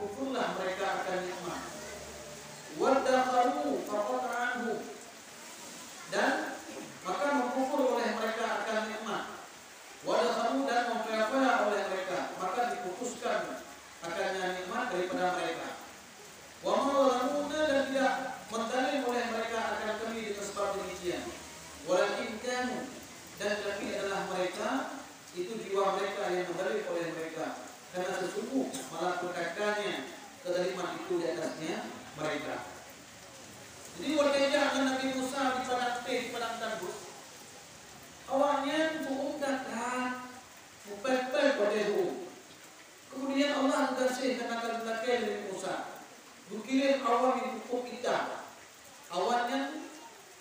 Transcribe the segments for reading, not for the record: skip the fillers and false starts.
Kufurlah mereka akan nikmat. Wadakhalu faqata'anhu, dan maka mengkufur oleh mereka akan nikmat. Wadakhalu, dan mengkafir oleh mereka, maka diputuskan akannya nikmat daripada mereka. Wa mawalamuna, dan tidak menzalim oleh mereka akan kami dengan sebab demikian. Walakin kanu, dan tapi adalah mereka itu jiwa mereka yang menzalim oleh mereka, karena sesungguh malah perkataannya kezaliman itu di atasnya mereka. Jadi waktu dengan Nabi Musa di padang tandus, awalnya tuh datang mupel-pel pada itu. Kemudian Allah kasih kenakan belakang Nabi Musa. Bukirim awan yang cukup hitam. Awannya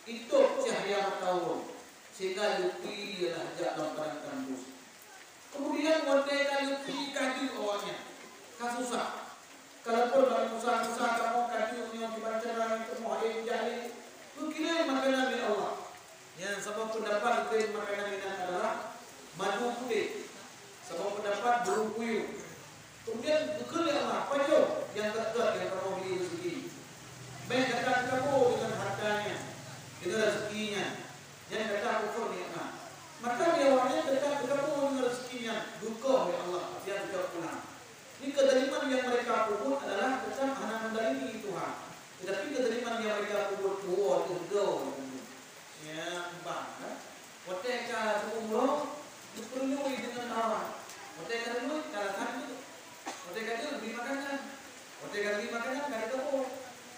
itu cahaya matahari sehingga lupi ialah dalam padang tandus. Kemudian waktu lupi kayu awannya, kasusah. Kalaupun Nabi Musa kamu kajunya dibaca dalam semua ayat jahil, bukirim makanan dari Allah. Yang sebab pendapat bukirim makanan ini adalah madu putih. Sebab pendapat burung puyuh. Kemudian bukirim Allah, pajo yang dekat yang kamu beli rezeki. Baik kata kamu dengan hartanya, itu rezekinya. Jangan kata kufur nikmat. Maka dia awalnya dekat kamu dengan rezekinya, duka oleh Allah, dia juga pulang. Ini kezaliman yang mereka kubur adalah macam hanya mendalimi Tuhan. Tetapi kezaliman yang mereka kubur itu do. Ya, bang. Waktu yang umroh perlu dengan awan. Waktu yang dulu cara itu. Waktu yang itu beli makanan. Waktu yang beli makanan dari kebun.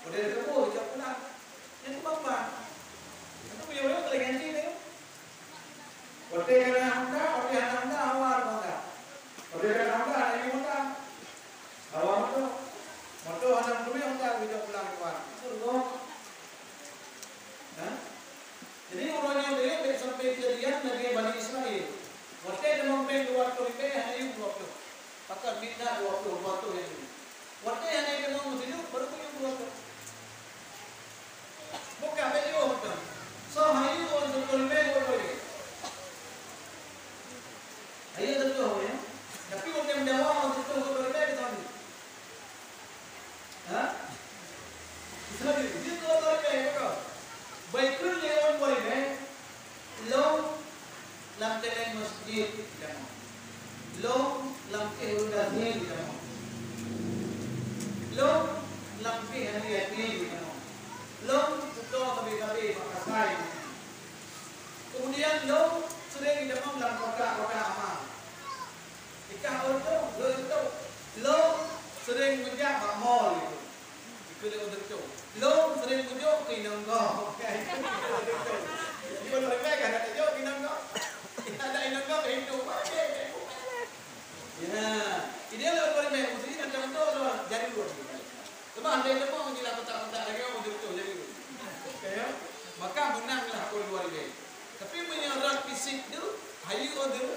Waktu dari kebun dicap pulang. Yang apa? Itu punya orang boleh ganti tu. Waktu yang anda awal maka. Waktu yang anda ini maka. Awal motor anak dulu yang tak bisa pulang keluar. Surga. Jadi orangnya dia sampai kejadian Nabi Bani Israel. Waktu dia mempeng 20 hanya yang 20. Pakai bina 20 yang ini. Waktu yang dia mau mesti baru punya 20. Bukan beliau betul. So hari itu orang 20 boleh. Ayo betul ya. Tapi waktu yang menjawab untuk 20 di tahun ini. Islam ini dua kali betul. Baikul lewan boleh, long lam telen masjid kita mau, long lam kehudahi kita mau, long lam kehadiahnya kita mau, long betul kabe makasai. Kemudian long sering kita mau dalam kota amal. Jika orang itu long sering menjaga mall itu. Ikut untuk itu. Long sering muncul ke Inonggo. Ibu orang baik ada tunjuk ke Inonggo. Ada Inonggo ke Hindu. Ya, ideal orang baik mesti ada contoh jadi dua. Sebab anda itu mau menjilat kotak-kotak lagi mau betul jadi dua. Okay, maka menanglah orang luar baik. Tapi menyerang fisik itu, hayu orang.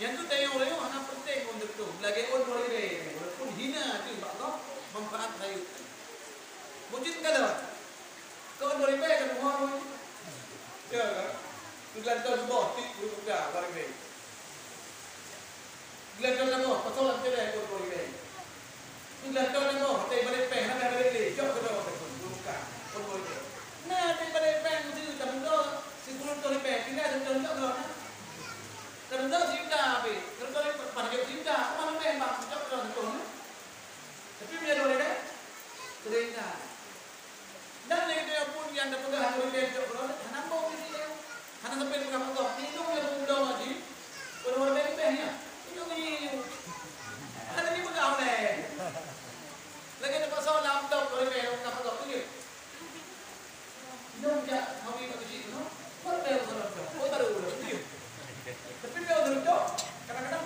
Yang tu tanya orang yang mana penting untuk tu. Lagi orang luar baik. Walaupun hina tu, Allah manfaat hayu. Mungkin kada. Kau boleh bayar kan uang ni? Ya kan? Tujuan kau semua tik berbuka barang ni. Tujuan kau semua persoalan cerai kau boleh bayar. Tujuan kau semua hati balik peng, hati balik le, jauh kau berbuka kau boleh bayar. Nah, hati balik peng mesti macam tu. Sebelum kau bayar, tinggal macam tu kau. Macam tu cinta abe. Kalau kau panjang cinta, mana bayar bang? Macam tu. Tapi bila boleh bayar, seringan. Dan yang pun yang dapat hasil dari job berada, hana mau ni dia, hana sampai dengan apa? Ini tu yang muda lagi, orang orang behnya, ini ni, hana ni muda oleh. Lagi ada pasal dalam job orang beh orang apa tu ni? Ini dia, kami tak kecil, no? Mana beh orang job? Oh tak ada orang. Tapi beh orang job, kadang-kadang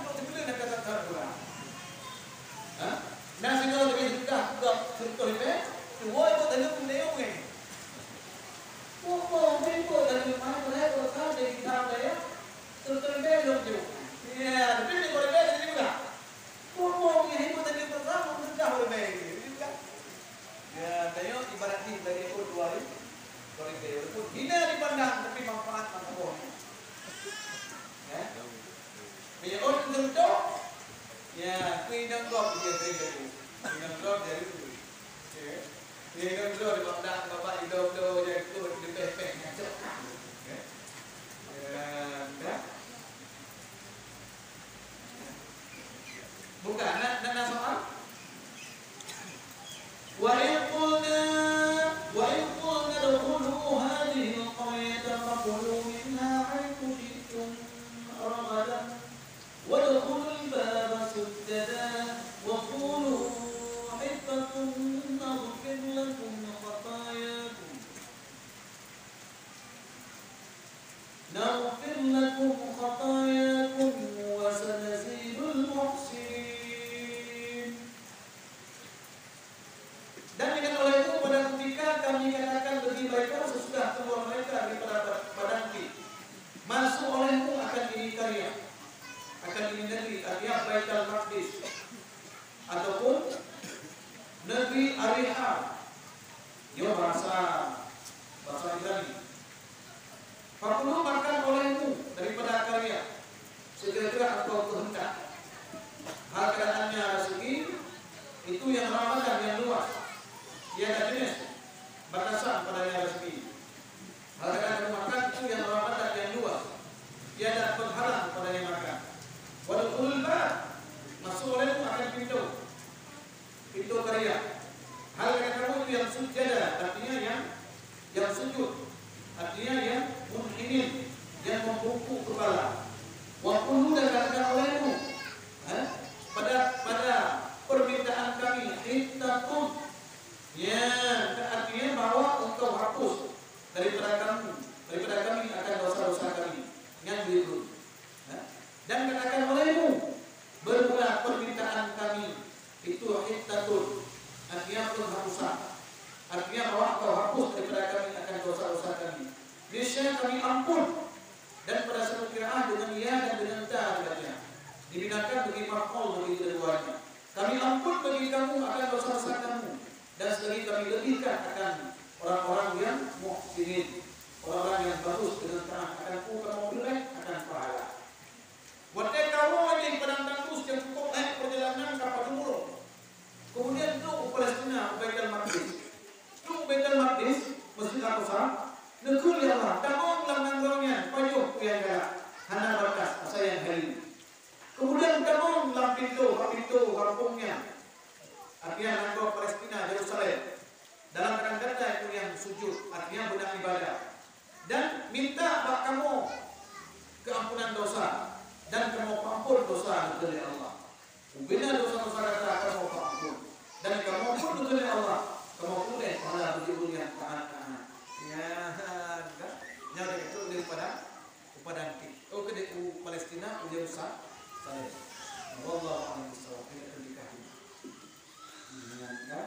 bentuk ya kuinang drop dia tu. Kuinang drop jadi tu. Okey. Kuinang drop dia bapak hidup jadi tu dia pepek ngacak. Okey. Ya. Bukan nak soal. Wa yaqulna dkhulu hadhihi al-qaryata faqulu minha haythu shi'tum ragadan وادخلوا الباب سجدا وقولوا حطة نغفر لكم خطاياكم وسنزيد المحسنين. Dan dengan oleh itu pada ketika kami katakan bagi mereka sesudah keluar mereka daripada padang Qid, masuk olehmu akan ini karya, akan ini negeri, artinya Baitul Maqdis ataupun negeri Ariha. Dia bahasa Ibrani. Fakulu makan olehmu daripada karya segera engkau kehendak. Hal keadaannya rezeki itu yang ramadan yang luas. Dia ada jenis batasan padanya rezeki. Hal keadaan makan itu yang ramadan yang luas. Dia ada penghalang padanya makan. Wadkhulul bab, masuk olehmu akan pintu karya. Hal kamu itu yang sujada, artinya yang sujud, artinya yang munhinin, yang membungkuk kepala. Wa qulu dan katakan olehmu pada permintaan kami hittatun, ya artinya bahwa engkau hapus daripada kami akan dosa-dosa kami yang diurut. Dan katakan olehmu bermula permintaan kami itu hittatun, artinya penghapusan, artinya bahwa engkau hapus daripada kami akan dosa-dosa kami. Niscaya kami ampun. Dan pada satu qiraah dengan ya dan dengan ta katanya dibinakan bagi maf'ul bagi keduanya. Kami ampun bagi kamu akan dosa-dosa kamu, dan sekali kami lebihkan akan orang-orang yang muhsinin, orang-orang yang bagus dengan taat akan kamu beri akan pahala. Wadah kamu ini padang tandus yang cukup naik perjalanan kapal Jumurah. Kemudian itu Palestina, Baitul Maqdis. Itu Baitul Maqdis, Masjid Al-Aqsa, negeri Allah. Kamu melanggang gorongnya, payuh yang galak, hana berkas, sayang hari. Kemudian kamu dalam pintu kampungnya, artinya nangkau Palestina, Yerusalem. Dalam kata-kata itu yang sujud, artinya benar ibadah. Dan minta bak kamu keampunan dosa, dan kamu ampun dosa dari Allah. Bila dosa-dosa kata kamu ampun, dan kamu ampun dari Allah, kamu boleh Allah begitu yang taat. Ya, enggak. Yang itu daripada Qid. Oh, ke Palestina, Yerusalem. Wallahu a'lam bishawab. Enggak.